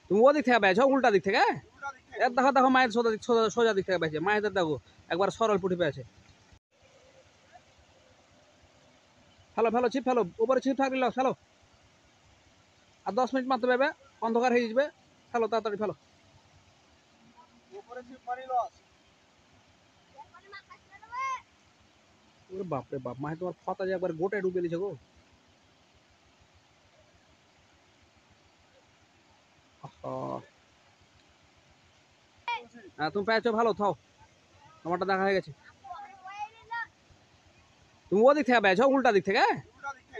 তুমি ওদিক থেকে পেয়েছো উল্টা দিক থেকে? এর দেখো দেখো মায়ের সোজা দিক সোজা সোজা দিক থেকে পেয়েছে, মায়েদের দেখো একবার সরল পুঁটি পেয়েছে। ফেলো ফেলো ছিপ ফেলো, উপরে ছিপ থাকলে ফেলো। আর 10 মিনিট মাত্র পাবে, অন্ধকার হয়ে যাবে। ফেলো তাড়াতাড়ি ফেলো। ওরে বাপ রে বাপ, মাহে তোমার ফতা যে একবার গোটায় ডুবে দিয়েছে গো। হ্যাঁ তুমি পেয়েছো, ভালো থাও, তোমারটা দেখা হয়ে গেছে। তুমি ওদিক থেকে পেয়েছো উল্টা দিক থেকে?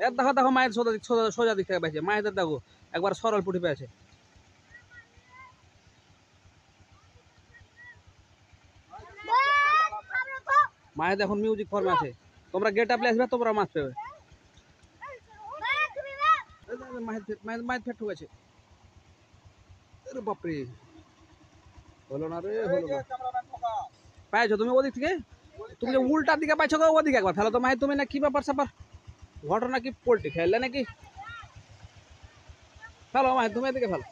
এর দেখো দেখো মায়ের সোজা দিক সোজা সোজা দিক থেকে পেয়েছে, মায়েদের দেখো একবার সরল পুঁটি পেয়েছে। মায়ের এখন মিউজিক ফর্মে আছে, তোমরা গেট আপলে আসবে, তোমরা মাছ পেবে। মায়ের ফেট ঠুকেছে। বাপরে, হলো না রে, হলো না। পাইছো তুমি ওদিক থেকে? তুমি যে উল্টার দিকে পাইছো গো, ওদিকে একবার ফেলো তো মায়ের। তুমি না কি ব্যাপার স্যাপার, ঘটনা কি পোল্ট্রি খেললে নাকি? ফেলো মায়ের, তুমি এদিকে ফেলো।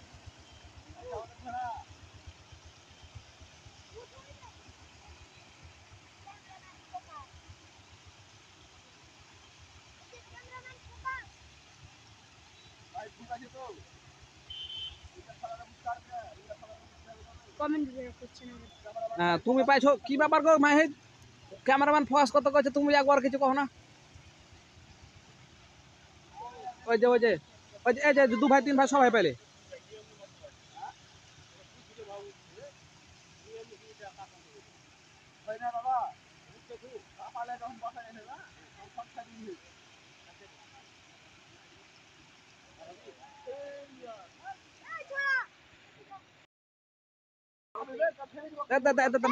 তুমি পাইছো কি ব্যাপার গো মাহিদ? ক্যামেরাম্যান ফোকাস করতে কইছে, তুমি একবার কিছু কहो না। ওই যে ওই যে ওই যে এই যে 2 ভাই 3 ভাই সবাই পেলে।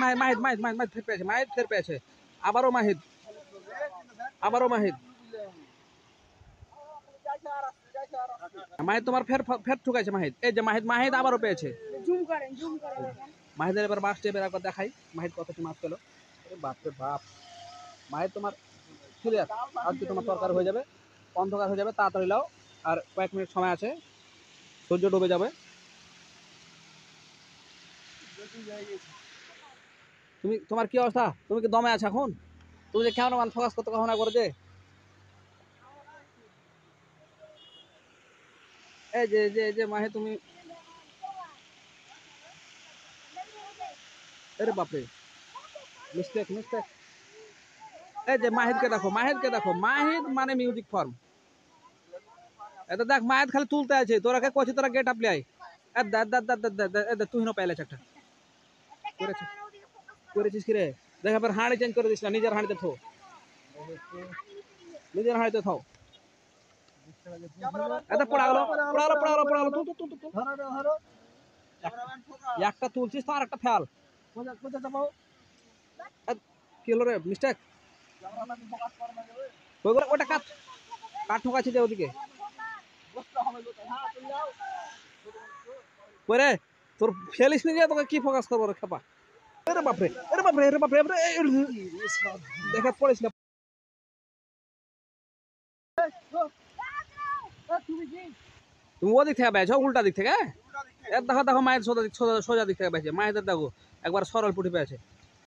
মাহিদ মাহিদ মাহিদ মাহিদ ফের পেয়েছে, মাহিদ ফের পেয়েছে। আবারও মাহিদ, আবারও মাহিদ। মাহিদ তোমার ফের ফের ঠুকাইছে মাহিদ। এই যে মাহিদ, মাহিদ আবারও পেয়েছে। মাহিদের এবার মাছ টেপের একবার দেখাই, মাহিদ কতটি মাছ পেলো। বাপ রে বাপ, মাহিদ তোমার ক্লিয়ার, আজকে তোমার তরকারি হয়ে যাবে, অন্ধকার হয়ে যাবে, তাড়াতাড়ি লাও। আর কয়েক মিনিট সময় আছে, সূর্য ডুবে যাবে। তুমি তোমার কি অবস্থা, তুমি কি দমে আছো এখন? তুমি যে ক্যামেরাম্যান ফোকাস করতে কখনো একবার যে এই যে যে যে মাহে তুমি, আরে বাপরে, মিস্টেক মিস্টেক। এই যে মাহিদকে দেখো, মাহিদকে দেখো, মাহিদ মানে মিউজিক ফর্ম। এটা দেখ মাহিদ খালি তুলতে আছে, তোরা কে কইছি তোরা গেট আপলি আই। তুই না পেলেছ একটা করেছিস, করেছিস কি রে? দেখ এবার হাঁড়ি চেঞ্জ করে দিস না, নিজের হাঁড়িতে থো, নিজের হাঁড়িতে থাও। এটা পড়া গেল, পড়া গেল, পড়া গেল, পড়া গেল। তুই তুই তুই একটা তুলছিস তো আর একটা ফেল। কি হলো রে, মিস্টেক? ওটা কাট, কাট ঠোকাচ্ছি যে ওদিকে করে। তোর ফেলিস নি যে, তোকে কি ফোকাস করবো রে খেপা? আরে বাপরে, আরে বাপরে, আরে বাপরে, দেখে পড়িস না। তুমি ওদিক থেকে পেয়েছো উল্টা দিক থেকে? এর দেখো দেখো মায়ের সোজা দিক সোজা সোজা দিক থেকে পেয়েছে, মায়েদের দেখো একবার সরল পুঁটি পেয়েছে।